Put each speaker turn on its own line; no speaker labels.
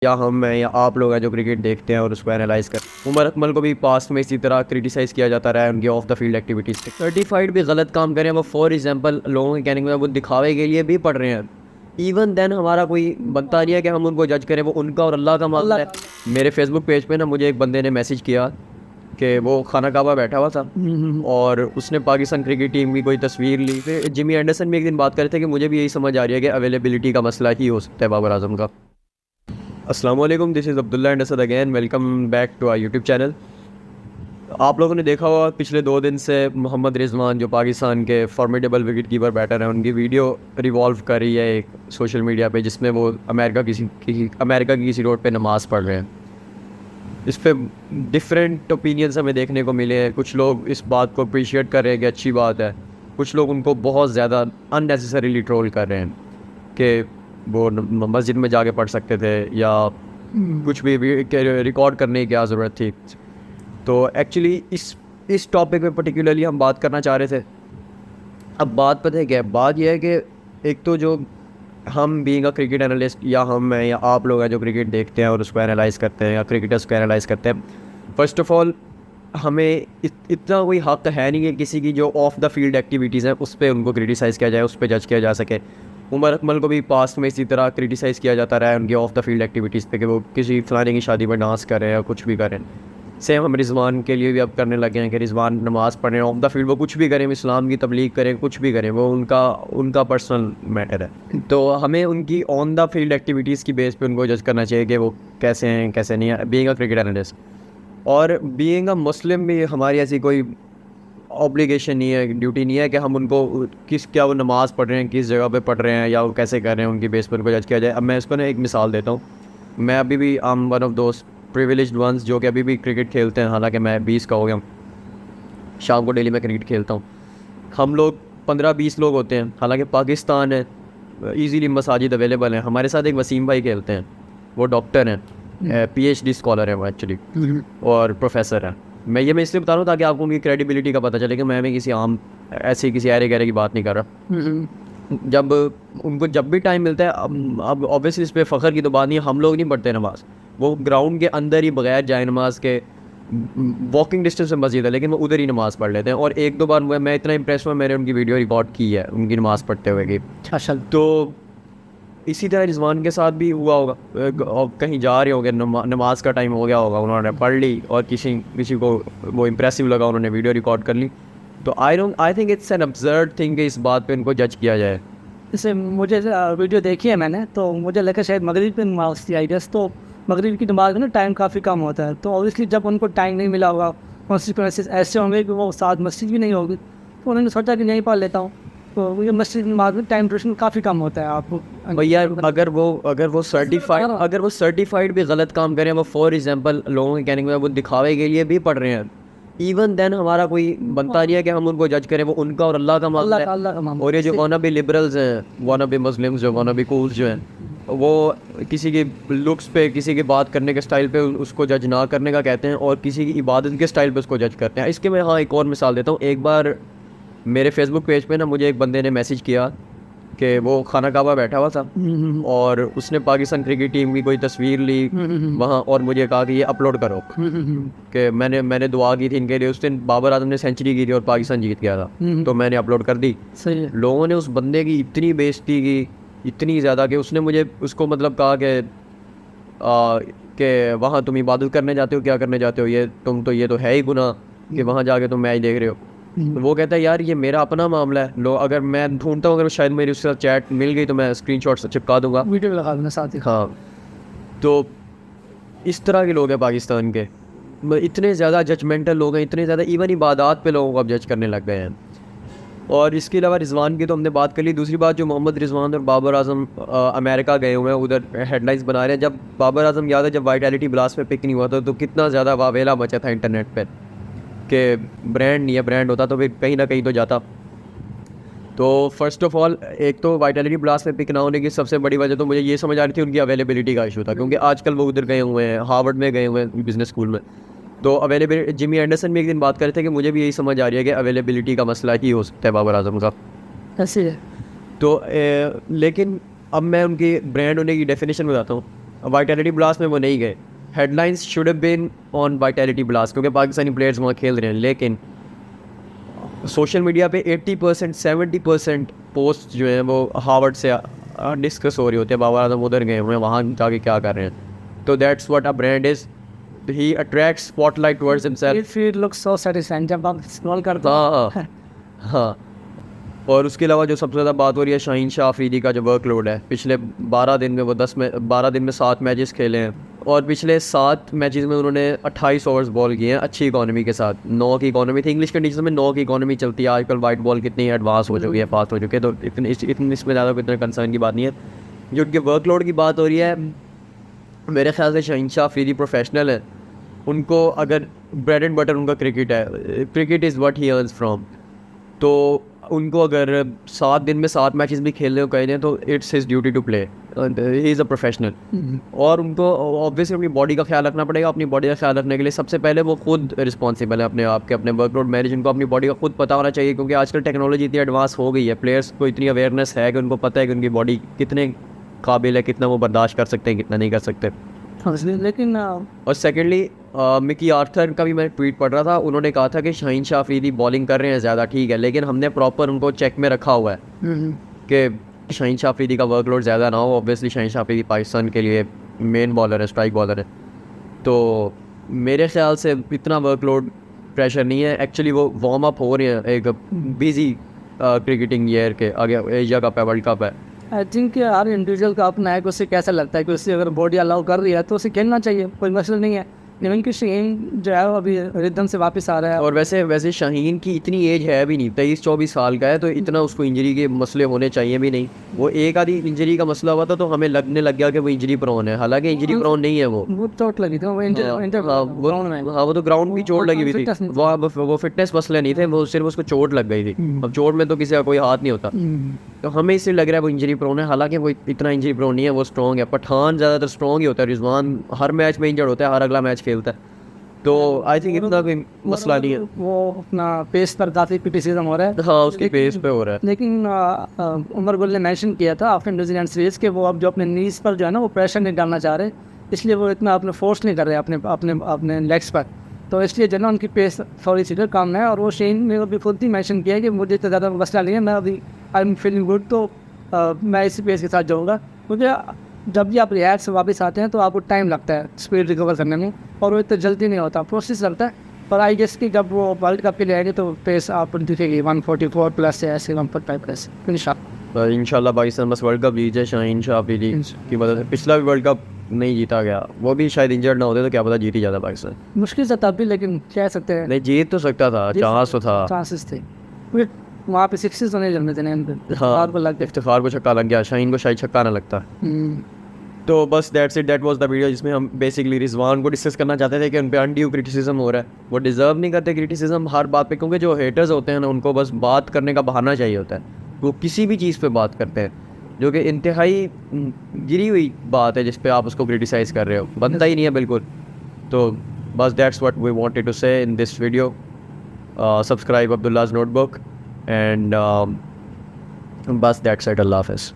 या हम हैं या आप लोग हैं जो क्रिकेट देखते हैं और उसको एनालाइज कर। उमर अकमल को भी पास्ट में इसी तरह क्रिटिसाइज़ किया जाता रहा है उनकी ऑफ द फील्ड एक्टिविटीज़ से। सर्टिफाइड भी गलत काम करें, वो फॉर एग्जांपल लोगों के कहने में वो दिखावे के लिए भी पढ़ रहे हैं। इवन देन हमारा कोई बनता नहीं है कि हम उनको जज करें, वो उनका और अल्लाह का मामला है। मेरे फेसबुक पेज पे ना मुझे एक बंदे ने मैसेज किया कि वो खाना काबा बैठा हुआ था और उसने पाकिस्तान क्रिकेट टीम की कोई तस्वीर ली। फिर जिमी एंडरसन भी एक दिन बात कर रहे थे कि मुझे भी यही समझ आ रही है कि अवेलेबिलिटी का मसला ही हो सकता है बाबर आजम का। अस्सलाम वालेकुम, this is Abdullah and Asad again, welcome back to our YouTube channel. आप लोगों ने देखा होगा पिछले 2 दिन से मोहम्मद रिजवान जो पाकिस्तान के फॉर्मिडेबल विकेट कीपर बैटर हैं, उनकी वीडियो रिवॉल्व कर रही है एक सोशल मीडिया पे, जिसमें वो अमेरिका की किसी रोड पे नमाज़ पढ़ रहे हैं। इस पे डिफरेंट ओपिनियंस हमें देखने को मिले हैं। कुछ लोग इस बात को अप्रिशिएट कर रहे हैं कि अच्छी बात है, कुछ लोग उनको बहुत ज़्यादा अननेसेसरीली ट्रोल कर रहे हैं कि वो मस्जिद में जाके पढ़ सकते थे या कुछ भी रिकॉर्ड करने की क्या ज़रूरत थी। तो एक्चुअली इस टॉपिक पे पर्टिकुलरली हम बात करना चाह रहे थे। अब बात पता है क्या है? बात यह है कि एक तो जो हम बीइंग अ क्रिकेट एनालिस्ट, या हम हैं या आप लोग हैं जो क्रिकेट देखते हैं और उसको एनालाइज करते हैं या क्रिकेटर्स को एनालाइज करते हैं, फ़र्स्ट ऑफ़ ऑल हमें इतना कोई हक़ है नहीं कि किसी की जो ऑफ द फील्ड एक्टिविटीज़ हैं उस पर उनको क्रिटिसाइज़ किया जाए, उस पर जज किया जा सके। उमर अकमल को भी पास्ट में इसी तरह क्रिटिसाइज़ किया जाता रहा है उनकी ऑफ द फील्ड एक्टिविटीज़ पे कि वो किसी फलाने की शादी में डांस कर रहे हैं या कुछ भी करें। सेम हम रिजवान के लिए भी अब करने लगे हैं कि रिजवान नमाज़ पढ़ें, ऑफ द फील्ड वो कुछ भी करें, इस्लाम की तबलीग करें, कुछ भी करें, वो उनका पर्सनल मैटर है। तो हमें उनकी ऑन द फील्ड एक्टिविटीज़ की बेस पे उनको जज करना चाहिए कि वो कैसे हैं कैसे नहीं है, बीइंग अ क्रिकेट एनालिस्ट। और बीइंग अ मुस्लिम भी हमारी ऐसी कोई ऑब्लिगेशन नहीं है, ड्यूटी नहीं है कि हम उनको क्या वो नमाज़ पढ़ रहे हैं, किस जगह पे पढ़ रहे हैं या वो कैसे कर रहे हैं, उनकी बेस पर उनको जज किया जाए। अब मैं इसको ना एक मिसाल देता हूँ। मैं अभी भी वन ऑफ दोस्त प्रिविलेज्ड वंस जो कि अभी भी क्रिकेट खेलते हैं, हालांकि मैं 20 का हो गया हूँ, शाम को डेली में क्रिकेट खेलता हूँ। हम लोग 15-20 लोग होते हैं, हालांकि पाकिस्तान है, ईज़िली मसाजिद अवेलेबल हैं। हमारे साथ एक वसीम भाई खेलते हैं, वो डॉक्टर हैं, PhD स्कॉलर है वो एक्चुअली, और प्रोफेसर है। मैं इसलिए बता रहा हूँ ताकि आपको उनकी क्रेडिबिलिटी का पता चले कि मैं किसी आम ऐसे किसी अरे गहरे की बात नहीं कर रहा। जब उनको जब भी टाइम मिलता है, अब ऑब्वियसली इस पर फ़ख्र की तो बात नहीं है, हम लोग नहीं पढ़ते नमाज़, वो ग्राउंड के अंदर ही बगैर जाए नमाज के वॉकिंग डिस्टेंस में मस्जिद है, लेकिन वो उधर ही नमाज़ पढ़ लेते हैं। और 1-2 बार मैं इतना इंप्रेस हुआ, मैंने उनकी वीडियो रिकॉर्ड की है उनकी नमाज़ पढ़ते हुए की।
अच्छा।
तो इसी तरह रिजवान के साथ भी हुआ होगा, कहीं जा रहे होंगे, नमाज का टाइम हो गया होगा, उन्होंने पढ़ ली और किसी को वो इम्प्रेसिव लगा, उन्होंने वीडियो रिकॉर्ड कर ली। तो I think it's an absurd thing कि इस बात पे इनको जज किया जाए।
जैसे मुझे वीडियो देखी है मैंने, तो मुझे लगा शायद मगरिब की नमाज़ थी आई गेस। तो मगरिब की नमाज में ना टाइम काफ़ी कम होता है, तो ऑब्वियसली जब उनको टाइम नहीं मिला होगा, कॉन्सिक्वेंसेस ऐसे होंगे कि वो साथ मस्जिद भी नहीं होगी, तो उन्होंने सोचा कि नहीं पढ़ लेता हूँ। तो मुझे मस्जिद की नमाज में टाइम ड्यूरेशन काफ़ी कम होता है। आपको
भैया अगर वो सर्टिफाइड भी गलत काम करें, वो फॉर एग्जांपल लोगों के कहने में वो दिखावे के लिए भी पढ़ रहे हैं, इवन देन हमारा कोई बनता नहीं है कि हम उनको जज करें, वो उनका और अल्लाह का मामला है।
अल्लाह का मामला।
और ये जो वाना भी लिबरल्स हैं, वाना भी मुस्लिम्स, जो वाना भी कूल्स जो हैं, वो किसी की लुक्स पे, किसी की बात करने के स्टाइल पे उसको जज ना करने का कहते हैं, और किसी की इबादत के स्टाइल पे उसको जज करते हैं। इसके मैं एक और मिसाल देता हूँ। एक बार मेरे फेसबुक पेज पे ना मुझे एक बंदे ने मैसेज किया कि वो खाना काबा बैठा हुआ था और उसने पाकिस्तान क्रिकेट टीम की कोई तस्वीर ली वहाँ, और मुझे कहा कि ये अपलोड करो, कि मैंने दुआ की थी इनके लिए। उस दिन बाबर आजम ने सेंचुरी की थी और पाकिस्तान जीत गया था, तो मैंने अपलोड कर दी।
सही है।
लोगों ने उस बंदे की इतनी बेइज्जती की, इतनी ज़्यादा, कि उसने मुझे उसको मतलब कहा कि वहाँ तुम इबादत करने जाते हो, क्या करने जाते हो, ये तो है ही गुनाह कि वहाँ जाके तुम मैच देख रहे हो। तो वो कहता है यार ये मेरा अपना मामला है, लो अगर मैं ढूंढता हूँ, अगर शायद मेरी उसके साथ चैट मिल गई तो मैं स्क्रीनशॉट चिपका दूंगा,
वीडियो लगा देना साथ ही।
हाँ। तो इस तरह के लोग हैं पाकिस्तान के, इतने ज़्यादा जजमेंटल लोग हैं, इतने ज़्यादा इवन इबादत पे लोगों को अब जज करने लग गए हैं। और इसके अलावा रिजवान की तो हमने बात कर ली। दूसरी बात, जो मोहम्मद रिजवान और बाबर आजम अमेरिका गए हुए हैं, उधर हेडलाइंस बना रहे हैं। जब बाबर आजम याद है, जब वाइटैलिटी ब्लास्ट में पिक नहीं हुआ था, तो कितना ज़्यादा वावेला मचा था इंटरनेट पर कि ब्रांड नहीं है, ब्रांड होता तो फिर कहीं ना कहीं तो जाता। तो फर्स्ट ऑफ ऑल, एक तो वाइटैलिटी ब्लास्ट में पिक ना होने की सबसे बड़ी वजह तो मुझे ये समझ आ रही थी उनकी अवेलेबिलिटी का इशू था, क्योंकि आजकल वो उधर गए हुए हैं, हार्वर्ड में गए हुए हैं बिजनेस स्कूल में। तो अवेलेबिलिटी, जिमी एंडरसन भी एक दिन बात कर रहे थे कि मुझे भी यही समझ आ रही है कि अवेलेबिलिटी का मसला ही हो सकता है बाबर आजम का।
ऐसे है।
तो लेकिन अब मैं उनकी ब्रांड होने की डेफिनेशन बताता हूँ। वाइटैलिटी ब्लास्ट में वो नहीं गए। Headlines should have been on vitality blast क्योंकि पाकिस्तानी प्लेयर्स वहाँ खेल रहे हैं, लेकिन सोशल मीडिया पे 80% 70% पोस्ट जो है वो हार्वर्ड से डिस्कस हो रही होती है। बाबर आजम उधर गए हुए हैं, वहाँ जाके क्या कर रहे हैं। तो that's what a brand is, he attracts spotlight towards himself.
Feed look so satisfying जब आप स्क्रॉल करते हो।
हाँ हाँ। और उसके अलावा जो सबसे ज़्यादा बात हो रही है शाहीन शाह अफरीदी का जो वर्कलोड है, पिछले 12 दिन में वो 12 दिन में 7 मैचेस खेले हैं और पिछले 7 मैचेस में उन्होंने 28 ओवर्स बॉल किए हैं अच्छी इकॉनमी के साथ। 9 की इकॉनमी थी, इंग्लिश कंडीशन में 9 की इकॉनमी चलती है आजकल। वाइट बॉल कितनी एडवांस हो चुकी है, फास्ट हो चुकी है, तो इतनी इसमें ज़्यादा कोई इतना कंसर्न की बात नहीं है। जो उनके वर्कलोड की बात हो रही है, मेरे ख्याल से शाहीन शाह अफरीदी प्रोफेशनल है। उनको अगर ब्रेड एंड बटर उनका क्रिकेट है, cricket is what he earns from, तो उनको अगर 7 दिन में 7 मैचेस भी खेलने को कहे दें तो it's his duty to play, he is a professional. और उनको ऑब्वियसली अपनी बॉडी का ख्याल रखना पड़ेगा। अपनी बॉडी का ख्याल रखने के लिए सबसे पहले वो खुद रिस्पॉन्सिबल है अपने आप के, अपने वर्कलोड मैनेज। उनको अपनी बॉडी का खुद पता होना चाहिए क्योंकि आजकल टेक्नोलॉजी इतनी एडवांस हो गई है, प्लेयर्स को इतनी अवेयरनेस है कि उनको पता है कि उनकी बॉडी कितने काबिल है, कितना वो बर्दाश्त कर सकते हैं, कितना नहीं कर सकते।
लेकिन
और सेकेंडली मिकी आर्थर का भी मैं ट्वीट पढ़ रहा था, उन्होंने कहा था कि शाहीन शाह अफरीदी बॉलिंग कर रहे हैं ज़्यादा ठीक है, लेकिन हमने प्रॉपर उनको चेक में रखा हुआ है कि शाहीन शाह अफरीदी का वर्कलोड ज़्यादा ना हो। ऑब्वियसली शाहीन शाह अफरीदी पाकिस्तान के लिए मेन बॉलर है, स्ट्राइक बॉलर है, तो मेरे ख्याल से इतना वर्कलोड प्रेशर नहीं है। एक्चुअली वो वार्म अप हो रहे हैं एक बिजी क्रिकेटिंग ईयर के आगे, एशिया कप है, वर्ल्ड कप है।
आई थिंक हर इंडिविजुअल का अपना है कि उसे कैसा लगता है कि उसे अगर बॉडी अलाउ कर रही है तो उसे खेलना चाहिए, कोई मसला नहीं है। लेकिन कि शाहीन जो है वो अभी रिदम से वापस आ रहा है।
और वैसे शाहीन की इतनी एज है भी नहीं, 23-24 साल का है, तो इतना उसको इंजरी के मसले होने चाहिए भी नहीं। वो एक आधी इंजरी का मसला हुआ था तो हमें लगने लग गया कि वो इंजरी प्रोन है, हालांकि इंजरी प्रोन नहीं है। वो
चोट लगी थी, वो
वो तो ग्राउंड भी चोट लगी हुई थी, वो फिटनेस मसले नहीं थे, वो सिर्फ उसको चोट लग गई थी। अब चोट में तो किसी का कोई हाथ नहीं होता, तो हमें इससे लग रहा है वो इंजरी प्रोन है, हालांकि वो इतना इंजरी प्रोन नहीं है, वो स्ट्रॉन्ग है। पठान ज़्यादातर स्ट्रॉन्ग ही होता है, रिजवान हर मैच में इंजर्ड होता है, हर अगला मैच खेलता है, तो आई थिंक इतना कोई मसला नहीं है।
वो अपना पेस पर काफ़ी क्रिटिसिज्म हो रहा है।
हाँ, उसकी पेस पे हो रहा है।
लेकिन उमर गुल ने मेंशन किया था आफ्टर न्यूजीलैंड सीरीज़ के वो अब जो अपने नीज पर जो है ना वो प्रेशर नहीं डालना चाह रहे, इसलिए वो इतना अपने फोर्स नहीं कर रहे अपने अपने अपने लेग्स पर, तो इसलिए जो है ना उनकी पेस थोड़ी सी कम है। और वो शाहीन ने भी खुद ही मेंशन किया है कि मुझे इतना ज़्यादा मसला नहीं है, मैं अभी आई एम फीलिंग गुड, तो मैं इसी पेस के साथ जाऊँगा। मुझे जब भी आप रिहैब से वापस आते हैं तो आपको टाइम लगता है स्पीड रिकवर करने में, और वो इतना जल्दी नहीं होता, प्रोसेस लगता है। पर आई गेस कि जब वो वर्ल्ड कप के लिए आएंगे तो पेस आप दिखेगी 144 प्लस या ऐसे 145 प्लस
इंशाल्लाह। पाकिस्तान बस वर्ल्ड कप जीते शाहीन शाह अफरीदी की मदद से। पिछला भी वर्ल्ड कप नहीं जीता गया, वो भी शायद इंजर्ड ना होते तो क्या पता जीत ही जाता पाकिस्तान।
मुश्किल से तब भी, लेकिन कह सकते हैं
नहीं, जीत तो सकता था, चांस तो था,
चांसेस थे, वहाँ पे सिक्सेस तो नहीं लगने थे ना।
हाँ, इफ्तिखार को छक्का लग गया, शाहीन को शायद छक्का ना लगता। तो बस दैट वाज द वीडियो जिसमें हम बेसिकली रिजवान को डिस्कस करना चाहते थे कि उन पे अनड्यू क्रिटिसिज्म हो रहा है। वो डिज़र्व नहीं करते क्रिटिसिज्म हर बात पे, क्योंकि जो हेटर्स होते हैं ना उनको बस बात करने का बहाना चाहिए होता है। वो किसी भी चीज़ पे बात करते हैं जो कि इंतहाई गिरी हुई बात है जिस पे आप उसको क्रिटिसाइज़ कर रहे हो, बनता ही नहीं है बिल्कुल। तो बस that's what we wanted to say in this video. Subscribe Abdullah's notebook and बस दैट्स इट। अल्लाह हाफ़िज़।